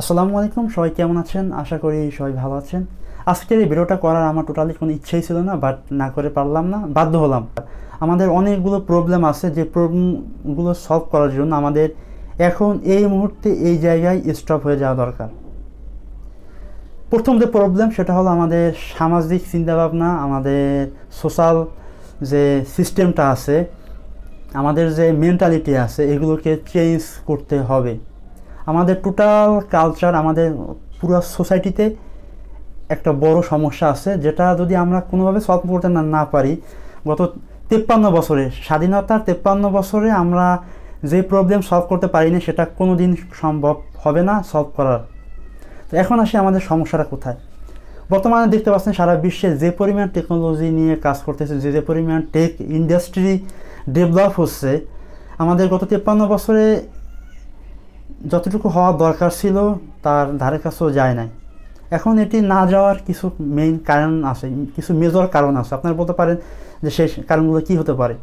আসসালামু আলাইকুম, সবাই কেমন আছেন? আশা করি সবাই ভালো আছেন। আজকের এই ভিডিওটা করার আমার টোটালি কোনো ইচ্ছেই ছিল না, বাট না করে পারলাম না, বাধ্য হলাম। আমাদের অনেকগুলো প্রবলেম আছে, যে প্রবলেমগুলো সলভ করার জন্য আমাদের এখন এই মুহূর্তে এই জায়গায় স্টপ হয়ে যাওয়া দরকার। প্রথম যে প্রবলেম সেটা হলো আমাদের সামাজিক চিন্তাভাবনা, আমাদের সোশ্যাল যে সিস্টেমটা আছে, আমাদের যে মেন্টালিটি আছে, এগুলোকে চেঞ্জ করতে হবে। আমাদের টোটাল কালচার, আমাদের পুরো সোসাইটিতে একটা বড় সমস্যা আছে, যেটা যদি আমরা কোনোভাবে সলভ করতে না পারি, গত 53 বছরে, স্বাধীনতার 53 বছরে আমরা যে প্রবলেম সলভ করতে পারিনি, সেটা কোনো দিন সম্ভব হবে না সলভ করার। তো এখন আসি আমাদের সমস্যাটা কোথায়। বর্তমানে দেখতে পাচ্ছেন সারা বিশ্বে যে পরিমাণ টেকনোলজি নিয়ে কাজ করতেছে, যে পরিমাণ টেক ইন্ডাস্ট্রি ডেভেলপ হচ্ছে, আমাদের গত 53 বছরে যতটুকু হওয়া দরকার ছিল তার ধারে কাছেও যায় নাই। এখন এটি না যাওয়ার কিছু মেইন কারণ আছে, কিছু মেজর কারণ আছে। আপনারা বলতে পারেন যে সেই কারণগুলো কী হতে পারে।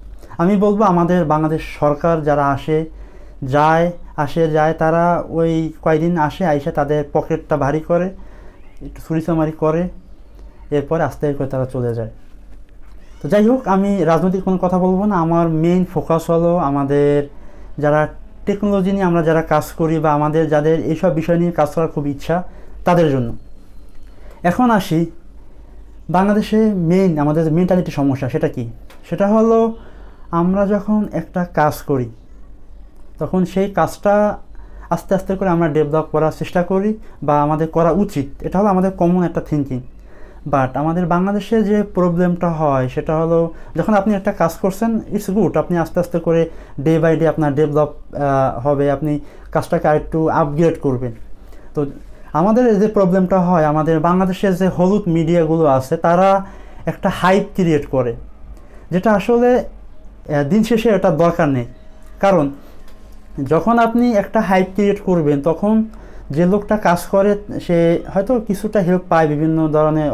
আমি বলবো আমাদের বাংলাদেশ সরকার যারা যায় তারা ওই কয়দিন আইসা তাদের পকেটটা ভারী করে, একটু চুরিচামারি করে, এরপরে আস্তে করে তারা চলে যায়। তো যাই হোক, আমি রাজনৈতিক কোনো কথা বলবো না। আমার মেইন ফোকাস হলো আমাদের যারা টেকনোলজি নিয়ে আমরা যারা কাজ করি, বা আমাদের যাদের এইসব বিষয় নিয়ে কাজ করার খুব ইচ্ছা, তাদের জন্য। এখন আসি বাংলাদেশে মেইন আমাদের যে মেন্টালিটি সমস্যা, সেটা কি? সেটা হলো আমরা যখন একটা কাজ করি, তখন সেই কাজটা আস্তে আস্তে করে আমরা ডেভেলপ করার চেষ্টা করি, বা আমাদের করা উচিত। এটা হলো আমাদের কমন একটা থিঙ্কিং। বাট আমাদের বাংলাদেশে যে প্রবলেমটা হয় সেটা হলো, যখন আপনি একটা কাজ করছেন, ইটস গুড, আপনি আস্তে আস্তে করে ডে বাই ডে আপনার ডেভেলপ হবে, আপনি কাজটাকে আরেকটু আপগ্রেড করবেন। তো আমাদের যে প্রবলেমটা হয়, আমাদের বাংলাদেশের যে হলুদ মিডিয়াগুলো আছে, তারা একটা হাইপ ক্রিয়েট করে, যেটা আসলে দিন শেষে এটা দরকার নেই। কারণ যখন আপনি একটা হাইপ ক্রিয়েট করবেন, তখন যে লোকটা কাজ করে সে হয়তো কিছুটা হেল্প পায়, বিভিন্ন ধরনের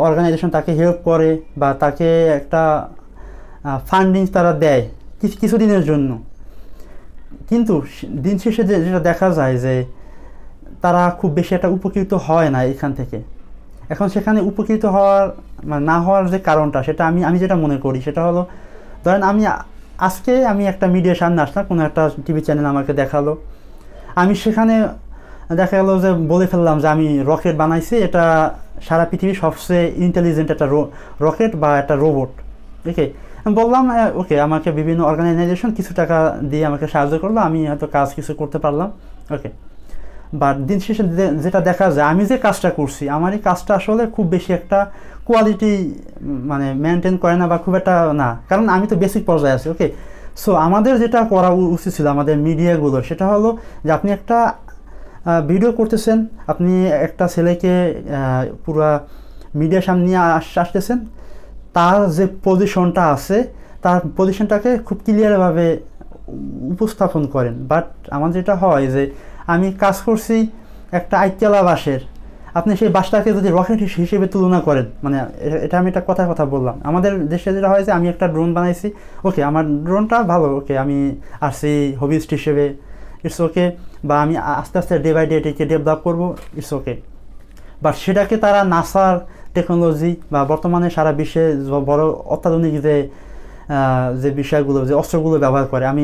অর্গানাইজেশন তাকে হেল্প করে, বা তাকে একটা ফান্ডিং তারা দেয় কিছুদিনের জন্য। কিন্তু দিন শেষে যেটা দেখা যায় যে তারা খুব বেশি একটা উপকৃত হয় না এখান থেকে। এখন সেখানে উপকৃত হওয়ার না হওয়ার যে কারণটা, সেটা আমি যেটা মনে করি, সেটা হলো, ধরেন আজকে আমি একটা মিডিয়ার সামনে আসলাম, কোনো একটা টিভি চ্যানেল আমাকে দেখালো, আমি সেখানে দেখা গেল যে বলে ফেললাম যে আমি রকেট বানাইছি, এটা সারা পৃথিবীর সবচেয়ে ইন্টেলিজেন্ট একটা রকেট বা একটা রোবট। ওকে, আমি বললাম ওকে, আমাকে বিভিন্ন অর্গানাইজেশন কিছু টাকা দিয়ে আমাকে সাহায্য করলো, আমি হয়তো কাজ কিছু করতে পারলাম। ওকে, বাট দিন শেষে যেটা দেখা যায়, আমি যে কাজটা করছি, আমার এই কাজটা আসলে খুব বেশি একটা কোয়ালিটি মেনটেন করে না, বা খুব একটা না, কারণ আমি তো বেসিক পর্যায়ে আছি। ওকে, সো আমাদের যেটা করা উচিত ছিল আমাদের মিডিয়াগুলোর, সেটা হলো যে আপনি একটা ভিডিও করতেছেন, আপনি একটা ছেলেকে পুরা মিডিয়ার সামনে নিয়ে আসতেছেন, তার যে পজিশনটা আছে, তার পজিশনটাকে খুব ক্লিয়ারভাবে উপস্থাপন করেন। বাট আমার যেটা হয় যে আমি কাজ করছি একটা আইকেলা বাসের, আপনি সেই বাসটাকে যদি রকেট হিসেবে তুলনা করেন, এটা আমি একটা কথা বললাম। আমাদের দেশে যেটা হয় যে আমি একটা ড্রোন বানাইছি, ওকে, আমার ড্রোনটা ভালো, ওকে, আমি আসছি হবিস্ট হিসেবে, ইটস ওকে, বা আমি আস্তে আস্তে ডে বাই ডে এটাকে ডেভেলপ করবো, ইটস ওকে। বাট সেটাকে তারা নাসার টেকনোলজি, বা বর্তমানে সারা বিশ্বে বড় অত্যাধুনিক যে বিষয়গুলো, যে অস্ত্রগুলো ব্যবহার করে, আমি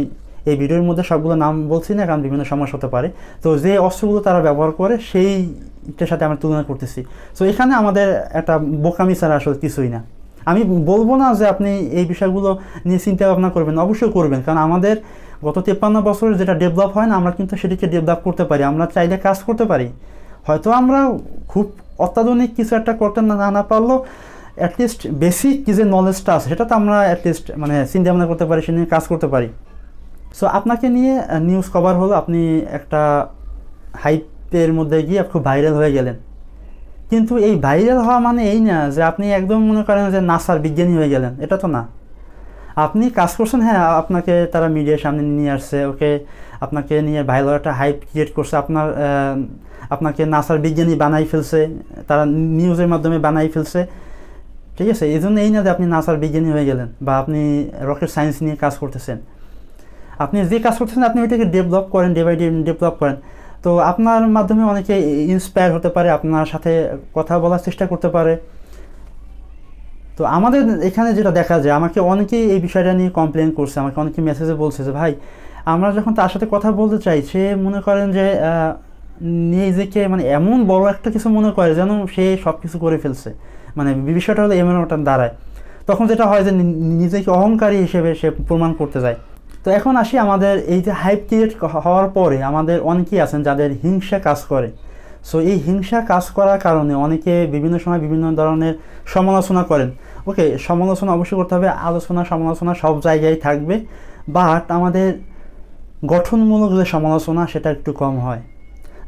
এই ভিডিওর মধ্যে সবগুলো নাম বলছি না, কারণ বিভিন্ন সমস্যা হতে পারে। তো যে অস্ত্রগুলো তারা ব্যবহার করে, সেইটার সাথে আমরা তুলনা করতেছি। সো এখানে আমাদের একটা বোকামি ছাড়া আসলে কিছুই না। আমি বলবো না যে আপনি এই বিষয়গুলো নিয়ে চিন্তা ভাবনা করবেন, অবশ্যই করবেন, কারণ আমাদের গত 53 বছরের যেটা ডেভেলপ হয় না, আমরা কিন্তু সেটিকে ডেভেলপ করতে পারি, আমরা চাইলে কাজ করতে পারি। হয়তো আমরা খুব অত্যাধুনিক কিছু একটা করতে না পারলেও অ্যাটলিস্ট বেসিক যে নলেজটা আছে, সেটা তো আমরা অ্যাটলিস্ট চিন্তা ভাবনা করতে পারি, সে নিয়ে কাজ করতে পারি। সো আপনাকে নিয়ে নিউজ কভার হলো, আপনি একটা হাইপের মধ্যে গিয়ে খুব ভাইরাল হয়ে গেলেন। কিন্তু এই ভাইরাল হওয়া মানে এই না যে আপনি একদম মনে করেন যে নাসার বিজ্ঞানী হয়ে গেলেন, এটা তো না। আপনি কাজ করছেন, হ্যাঁ, আপনাকে তারা মিডিয়ার সামনে নিয়ে আসছে, ওকে, আপনাকে নিয়ে ভাইরাল একটা হাইপ ক্রিয়েট করছে, আপনাকে নাসার বিজ্ঞানী বানাই ফেলছে, তারা নিউজের মাধ্যমে বানাই ফেলছে, ঠিক আছে। এই জন্য এই না যে আপনি নাসার বিজ্ঞানী হয়ে গেলেন, বা আপনি রকেট সায়েন্স নিয়ে কাজ করতেছেন। আপনি যে কাজ করতেছেন, আপনি ওইটাকে ডেভেলপ করেন, ডে বাই ডে ডেভেলপ করেন। তো আপনার মাধ্যমে অনেকে ইন্সপায়ার হতে পারে, আপনার সাথে কথা বলার চেষ্টা করতে পারে। তো আমাদের এখানে যেটা দেখা যায়, আমাকে অনেকেই এই বিষয়টা নিয়ে কমপ্লেন করছে, আমাকে অনেকে মেসেজে বলছে যে ভাই আমরা যখন তার সাথে কথা বলতে চাই, সে মনে করেন যে নিজেকে মানে এমন বড় একটা কিছু মনে করে যেন সে সব কিছু করে ফেলছে, মানে বিষয়টা হলো এমন ওটা দাঁড়ায়। তখন যেটা হয় যে নিজেকে অহংকারী হিসেবে সে প্রমাণ করতে যায়। তো এখন আসি আমাদের এই যে হাইপ ক্রিয়েট হওয়ার পরে আমাদের অনেকেই আছেন যাদের হিংসা কাজ করে। সো এই হিংসা কাজ করার কারণে অনেকে বিভিন্ন সময় বিভিন্ন ধরনের সমালোচনা করেন। ওকে, সমালোচনা অবশ্যই করতে হবে, আলোচনা সমালোচনা সব জায়গায় থাকবে, বাট আমাদের গঠনমূলক যে সমালোচনা সেটা একটু কম হয়।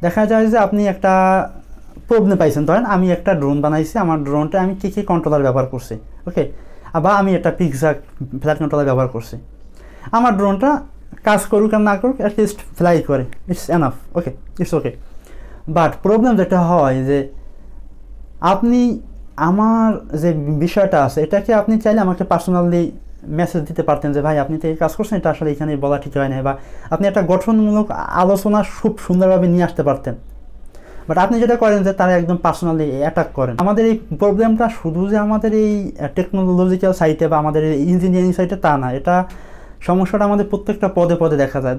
দেখা যায় যে আপনি একটা প্রবলেম পাইছেন, ধরেন আমি একটা ড্রোন বানাইছি, আমার ড্রোনটা আমি কী কী কন্ট্রোলার ব্যবহার করছি, ওকে, বা আমি একটা পিক্সা ফ্লাইট কন্ট্রোলার ব্যবহার করছি। আমার ড্রোনটা কাজ করুক আর না করুক, অ্যাটলিস্ট ফ্লাই করে, it's enough, okay, it's okay. But problem যেটা হয় যে আপনি আমার যে বিষয়টা আছে এটাকে আপনি চাইলে আমাকে পার্সোনালি মেসেজ দিতে পারতেন যে ভাই আপনি তো এই কাজ করছেন, এটা আসলে এখানে বলা ঠিক হয় না, বা আপনি একটা গঠনমূলক আলোচনা খুব সুন্দরভাবে নিয়ে আসতে পারতেন। বাট আপনি যেটা করেন যে তারা একদম পার্সোনালি অ্যাটাক করেন। আমাদের এই প্রবলেমটা শুধু যে আমাদের এই টেকনোলজিক্যাল সাইটে বা আমাদের এই ইঞ্জিনিয়ারিং সাইটে তা না, এটা সমস্যাটা আমাদের প্রত্যেকটা পদে পদে দেখা যায়।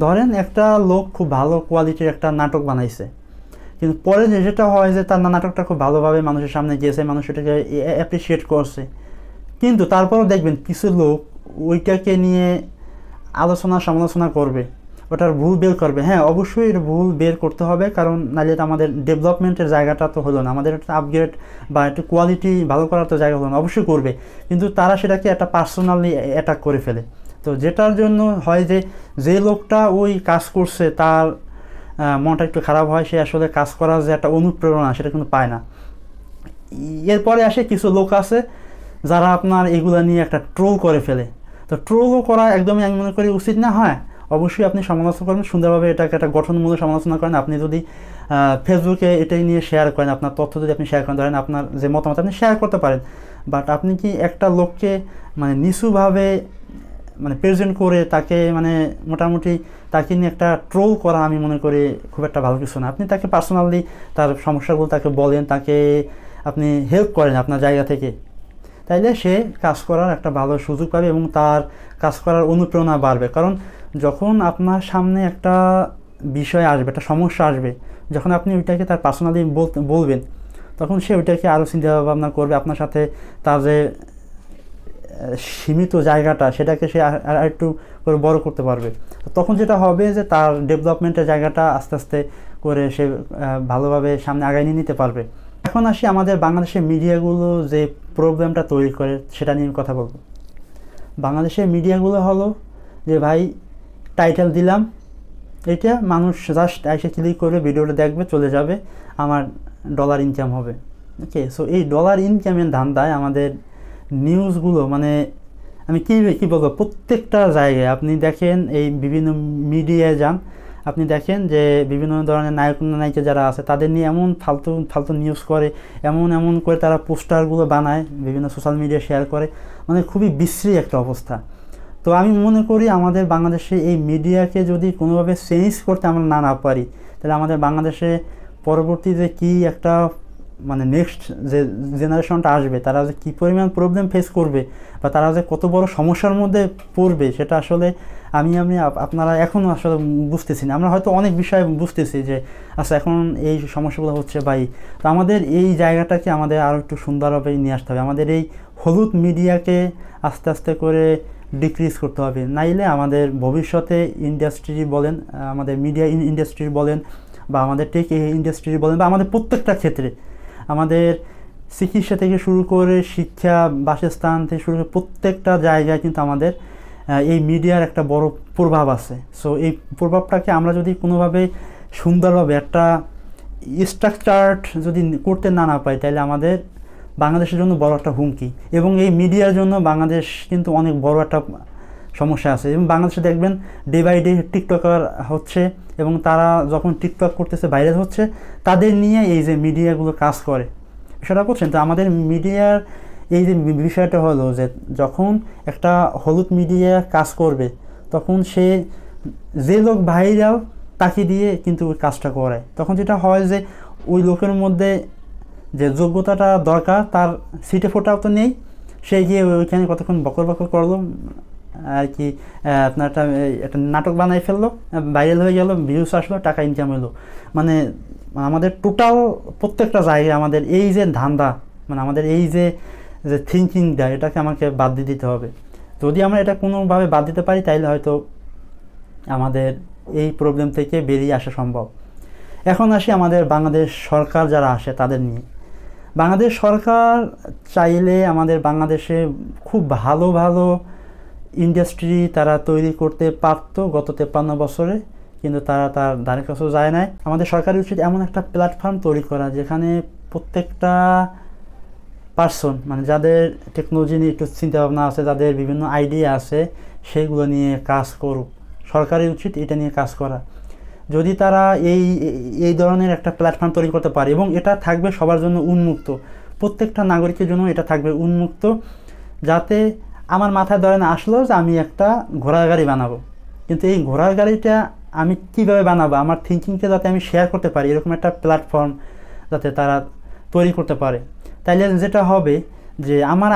ধরেন একটা লোক খুব ভালো কোয়ালিটির একটা নাটক বানাইছে, কিন্তু পরে যেটা হয় যে তার নাটকটা খুব ভালোভাবে মানুষের সামনে গিয়েছে, মানুষ এটাকে অ্যাপ্রিসিয়েট করছে, কিন্তু তারপরও দেখবেন কিছু লোক ওইটাকে নিয়ে আলোচনা সমালোচনা করবে, ওটার ভুল বের করবে। হ্যাঁ, অবশ্যই এর ভুল বের করতে হবে, কারণ নাহলে তো আমাদের ডেভেলপমেন্টের জায়গাটা তো হলো না, আমাদের একটা আপগ্রেড বা একটু কোয়ালিটি ভালো করার তো জায়গা হলো না, অবশ্যই করবে, কিন্তু তারা সেটাকে একটা পার্সোনালি অ্যাটাক করে ফেলে। তো যেটার জন্য হয় যে লোকটা ওই কাজ করছে তার মনটা একটু খারাপ হয়, সে আসলে কাজ করার যে একটা অনুপ্রেরণা সেটা কিন্তু পায় না। এরপরে আসে কিছু লোক আছে যারা আপনার এগুলা নিয়ে একটা ট্রোল করে ফেলে। তো ট্রোলও করা একদমই আমি মনে করি উচিত না। হয় অবশ্যই আপনি সমালোচনা করবেন সুন্দরভাবে, এটাকে একটা গঠনমূলক সমালোচনা করেন। আপনি যদি ফেসবুকে এটাই নিয়ে শেয়ার করেন, আপনার তথ্য যদি আপনি শেয়ার করেন, ধরেন আপনার যে মতামত আপনি শেয়ার করতে পারেন, বাট আপনি কি একটা লোককে মানে নিচুভাবে মানে প্রেজেন্ট করে তাকে মানে মোটামুটি তাকে নিয়ে একটা ট্রোল করা আমি মনে করি খুব একটা ভালো কিছু না। আপনি তাকে পার্সোনালি তার সমস্যাগুলো তাকে বলেন, তাকে আপনি হেল্প করেন আপনার জায়গা থেকে, তাইলে সে কাজ করার একটা ভালো সুযোগ পাবে এবং তার কাজ করার অনুপ্রেরণা বাড়বে। কারণ যখন আপনার সামনে একটা বিষয় আসবে, একটা সমস্যা আসবে, যখন আপনি ওইটাকে তার পার্সোনালি বলবেন, তখন সে ওইটাকে আরও চিন্তা ভাবনা করবে, আপনার সাথে তার যে সীমিত জায়গাটা সেটাকে সে আর একটু করে বড় করতে পারবে। তখন যেটা হবে যে তার ডেভেলপমেন্টের জায়গাটা আস্তে আস্তে করে সে ভালোভাবে সামনে আগায় নিয়ে নিতে পারবে। এখন আসি আমাদের বাংলাদেশের মিডিয়াগুলো যে প্রবলেমটা তৈরি করে সেটা নিয়ে কথা বলবো। বাংলাদেশের মিডিয়াগুলো হলো যে ভাই টাইটেল দিলাম, এটা মানুষ জাস্ট এসে ক্লিক করে ভিডিওটা দেখবে, চলে যাবে, আমার ডলার ইনকাম হবে। ওকে, সো এই ডলার ইনকামের ধান্দায় আমাদের নিউজগুলো মানে আমি কী বলবো, প্রত্যেকটা জায়গায় আপনি দেখেন, এই বিভিন্ন মিডিয়ায় যান, আপনি দেখেন যে বিভিন্ন ধরনের নায়িকা যারা আছে তাদের নিয়ে এমন ফালতু ফালতু নিউজ করে, এমন করে তারা পোস্টারগুলো বানায়, বিভিন্ন সোশ্যাল মিডিয়া শেয়ার করে, মানে খুবই বিশ্রী একটা অবস্থা। তো আমি মনে করি আমাদের বাংলাদেশে এই মিডিয়াকে যদি কোনোভাবে চেঞ্জ করতে আমরা না পারি, তাহলে আমাদের বাংলাদেশে পরবর্তী যে কী একটা মানে নেক্সট যে জেনারেশনটা আসবে তারা যে কী পরিমাণ প্রবলেম ফেস করবে বা তারা যে কত বড় সমস্যার মধ্যে পড়বে, সেটা আসলে আমি আপনারা এখনও আসলে বুঝতেছি না। আমরা হয়তো অনেক বিষয় বুঝতেছি যে আচ্ছা এখন এই সমস্যাগুলো হচ্ছে ভাই, তো আমাদের এই জায়গাটাকে আমাদের আরও একটু সুন্দরভাবে নিয়ে আসতে হবে। আমাদের এই হলুদ মিডিয়াকে আস্তে আস্তে করে ডিক্রিজ করতে হবে, নাইলে আমাদের ভবিষ্যতে ইন্ডাস্ট্রি বলেন, আমাদের মিডিয়া ইন্ডাস্ট্রি বলেন, বা আমাদের টেক ইন্ডাস্ট্রি বলেন, বা আমাদের প্রত্যেকটা ক্ষেত্রে, আমাদের চিকিৎসা থেকে শুরু করে শিক্ষা, বাসস্থান থেকে শুরু করে প্রত্যেকটা জায়গায় কিন্তু আমাদের এই মিডিয়ার একটা বড় প্রভাব আছে। সো এই প্রভাবটাকে আমরা যদি কোনোভাবে সুন্দরভাবে একটা স্ট্রাকচার্ড যদি করতে না পাই, তাহলে আমাদের বাংলাদেশের জন্য বড় একটা হুমকি, এবং এই মিডিয়ার জন্য বাংলাদেশ কিন্তু অনেক বড় একটা সমস্যা আছে। এবং বাংলাদেশে দেখবেন ডে বাই ডে টিকটকার হচ্ছে, এবং তারা যখন টিকটক করতেছে ভাইরাল হচ্ছে, তাদের নিয়ে এই যে মিডিয়াগুলো কাজ করে, সেটা করছেন। তো আমাদের মিডিয়ার এই যে বিষয়টা হলো যে যখন একটা হলুদ মিডিয়া কাজ করবে, তখন সে যে লোক ভাইরাল তাকে দিয়ে কিন্তু ওই কাজটা করায়। তখন যেটা হয় যে ওই লোকের মধ্যে যে যোগ্যতাটা দরকার তার সিটে ফোটাও তো নেই, সে গিয়ে ওইখানে কতক্ষণ বকর বকর করলো আর কি, আপনার একটা নাটক বানাই ফেললো, ভাইরাল হয়ে গেল, ভিউস আসলো, টাকা ইনকাম হলো। মানে আমাদের টোটাল প্রত্যেকটা জায়গায় আমাদের এই যে ধান্দা, মানে আমাদের এই যে থিঙ্কিংটা, এটাকে আমাকে বাদ দিয়ে দিতে হবে। যদি আমরা এটা কোনোভাবে বাদ দিতে পারি তাইলে হয়তো আমাদের এই প্রবলেম থেকে বেরিয়ে আসা সম্ভব। এখন আসি আমাদের বাংলাদেশ সরকার যারা আসে তাদের নিয়ে। বাংলাদেশ সরকার চাইলে আমাদের বাংলাদেশে খুব ভালো ভালো ইন্ডাস্ট্রি তারা তৈরি করতে পারতো গত 53 বছরে, কিন্তু তারা তার ধারে কাছেও যায় নাই। আমাদের সরকারের উচিত এমন একটা প্ল্যাটফর্ম তৈরি করা যেখানে প্রত্যেকটা পার্সন, মানে যাদের টেকনোলজি নিয়ে একটু চিন্তাভাবনা আছে, যাদের বিভিন্ন আইডিয়া আছে, সেগুলো নিয়ে কাজ করুক। সরকারের উচিত এটা নিয়ে কাজ করা। যদি তারা এই ধরনের একটা প্ল্যাটফর্ম তৈরি করতে পারে এবং এটা থাকবে সবার জন্য উন্মুক্ত, প্রত্যেকটা নাগরিকের জন্য এটা থাকবে উন্মুক্ত, যাতে আমার মাথায় ধরেন আসলো যে আমি একটা ঘোড়ার গাড়ি বানাবো, কিন্তু এই ঘোড়ার গাড়িটা আমি কীভাবে বানাবো, আমার থিঙ্কিংকে যাতে আমি শেয়ার করতে পারি, এরকম একটা প্ল্যাটফর্ম যাতে তারা তৈরি করতে পারে। তাইলে যেটা হবে যে আমার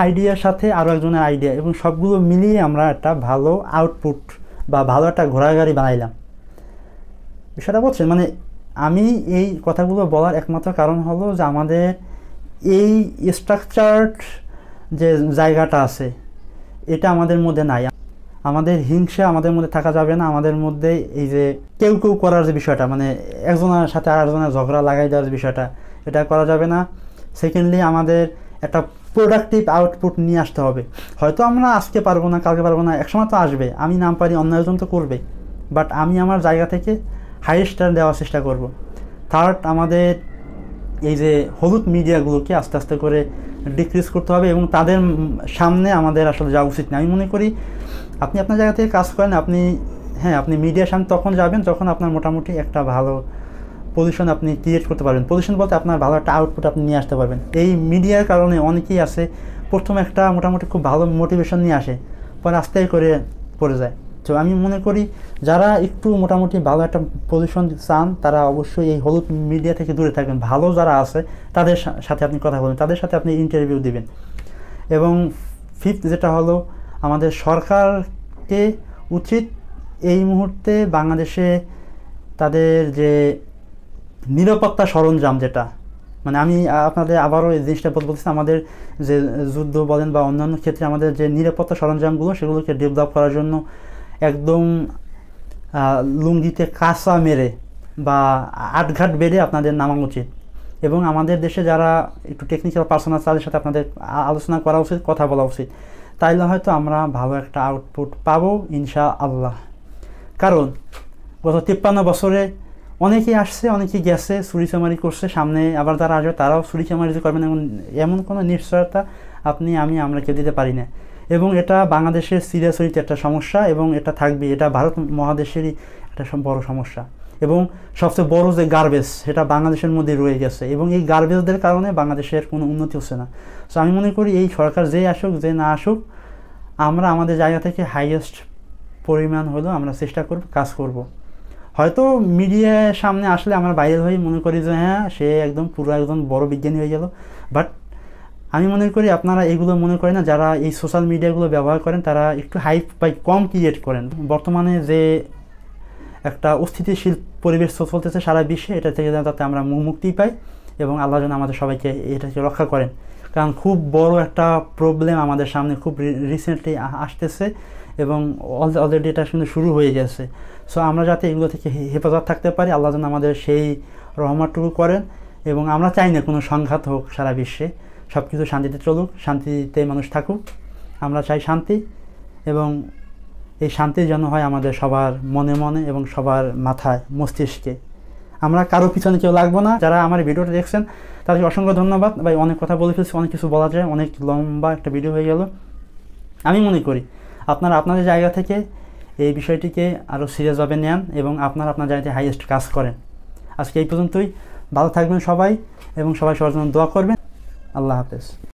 আইডিয়ার সাথে আরও একজনের আইডিয়া এবং সবগুলো মিলিয়ে আমরা একটা ভালো আউটপুট বা ভালো একটা ঘোড়ার গাড়ি বানাইলাম। বিষয়টা বলছেন, মানে আমি এই কথাগুলো বলার একমাত্র কারণ হলো যে আমাদের এই স্ট্রাকচার্ড যে জায়গাটা আছে এটা আমাদের মধ্যে নাই। আমাদের হিংসা আমাদের মধ্যে থাকা যাবে না। আমাদের মধ্যে এই যে কেউ করার যে বিষয়টা, মানে একজনের সাথে আরেকজনের ঝগড়া লাগাই দেওয়ার বিষয়টা, এটা করা যাবে না। সেকেন্ডলি আমাদের একটা প্রোডাক্টিভ আউটপুট নিয়ে আসতে হবে। হয়তো আমরা আজকে পারবো না, কালকে পারবো না, একসময় তো আসবে, আমি নাম পারি, অন্য একজন তো করবে, বাট আমি আমার জায়গা থেকে হাইয়েস্টার দেওয়ার চেষ্টা করব। থার্ড, আমাদের এই যে হলুদ মিডিয়াগুলোকে আস্তে আস্তে করে ডিক্রিজ করতে হবে এবং তাদের সামনে আমাদের আসলে যাওয়া উচিত না। আমি মনে করি আপনি আপনার জায়গা থেকে কাজ করেন, আপনি মিডিয়ার সামনে তখন যাবেন যখন আপনার মোটামুটি একটা ভালো পজিশন আপনি ক্রিয়েট করতে পারবেন। পজিশন বলতে আপনার ভালো একটা আউটপুট আপনি নিয়ে আসতে পারবেন। এই মিডিয়ার কারণে অনেকেই আছে প্রথমে একটা মোটামুটি খুব ভালো মোটিভেশন নিয়ে আসে, পরে আস্তে করে পড়ে যায়। তো আমি মনে করি যারা একটু মোটামুটি ভালো একটা পজিশন চান তারা অবশ্যই এই হলুদ মিডিয়া থেকে দূরে থাকবেন। ভালো যারা আছে তাদের সাথে আপনি কথা বলবেন, তাদের সাথে আপনি ইন্টারভিউ দিবেন। এবং ফিফথ যেটা হলো, আমাদের সরকারকে উচিত এই মুহূর্তে বাংলাদেশে তাদের যে নিরাপত্তা সরঞ্জাম, যেটা মানে আমি আপনাদের আবারও এই জিনিসটা বলতেছি, আমাদের যে যুদ্ধ বলেন বা অন্যান্য ক্ষেত্রে আমাদের যে নিরাপত্তা সরঞ্জামগুলো সেগুলোকে ডেভেলপ করার জন্য একদম লুঙ্গিতে কাঁচা মেরে বা আটঘাট বেড়ে আপনাদের নামা উচিত। এবং আমাদের দেশে যারা একটু টেকনিক্যাল পার্সন আছে তাদের সাথে আপনাদের আলোচনা করা উচিত, কথা বলা উচিত। তাইলে হয়তো আমরা ভালো একটা আউটপুট পাবো ইনশাআল্লাহ। কারণ গত 53 বছরে অনেকেই আসছে, অনেকেই গেছে, চুরিচামারি করছে, সামনে আবার যারা আসবে তারাও চুরিচামারি করবেন, এমন কোনো নিশ্চয়তা আমরা কেউ দিতে পারি না। এবং এটা বাংলাদেশের সিরিয়াসলি একটা সমস্যা এবং এটা থাকবে, এটা ভারত মহাদেশেরই একটা বড় সমস্যা। এবং সবচেয়ে বড় যে গার্বেজ, সেটা বাংলাদেশের মধ্যে রয়ে গেছে এবং এই গার্বেজদের কারণে বাংলাদেশের কোনো উন্নতি হচ্ছে না। সো আমি মনে করি এই সরকার যেই আসুক যে না আসুক, আমরা আমাদের জায়গা থেকে হাইয়েস্ট পরিমাণ হলেও আমরা চেষ্টা করব, কাজ করব। হয়তো মিডিয়ার সামনে আসলে আমরা বাইরে হয়ে মনে করি যে হ্যাঁ সে একদম পুরো একজন বড় বিজ্ঞানী হয়ে গেল, বাট আমি মনে করি আপনারা এগুলো মনে করেন না। যারা এই সোশ্যাল মিডিয়াগুলো ব্যবহার করেন তারা একটু হাইপ বা কম ক্রিয়েট করেন। বর্তমানে যে একটা অস্থিতিশীল পরিবেশ চলতেছে সারা বিশ্বে, এটা থেকে যাতে আমরা মুক্তি পাই এবং আল্লাহ যেন আমাদের সবাইকে এটাকে রক্ষা করেন। কারণ খুব বড় একটা প্রবলেম আমাদের সামনে খুব রিসেন্টলি আসতেছে এবং অলরেডি এটা কিন্তু শুরু হয়ে গেছে। সো আমরা যাতে এগুলো থেকে হেফাজত থাকতে পারি, আল্লাহ যেন আমাদের সেই রহমতটুকু করেন। এবং আমরা চাই না কোনো সংঘাত হোক সারা বিশ্বে, সব কিছু শান্তিতে চলুক, শান্তিতে মানুষ থাকুক। আমরা চাই শান্তি, এবং এই শান্তি যেন হয় আমাদের সবার মনে মনে এবং সবার মাথায় মস্তিষ্কে। আমরা কারো পিছনে কেউ লাগবো না। যারা আমার ভিডিওটা দেখছেন তাদেরকে অসংখ্য ধন্যবাদ। ভাই অনেক কথা বলে ফেলছি, অনেক কিছু বলা যায়, অনেক লম্বা একটা ভিডিও হয়ে গেল। আমি মনে করি আপনারা আপনাদের জায়গা থেকে এই বিষয়টিকে আরও সিরিয়াসভাবে নেন এবং আপনারা আপনার জায়গাতে হাইয়েস্ট কাজ করেন। আজকে এই পর্যন্তই। ভালো থাকবেন সবাই এবং সবাই সবার জন্য দোয়া করবেন। আল্লাহ হাফেজ।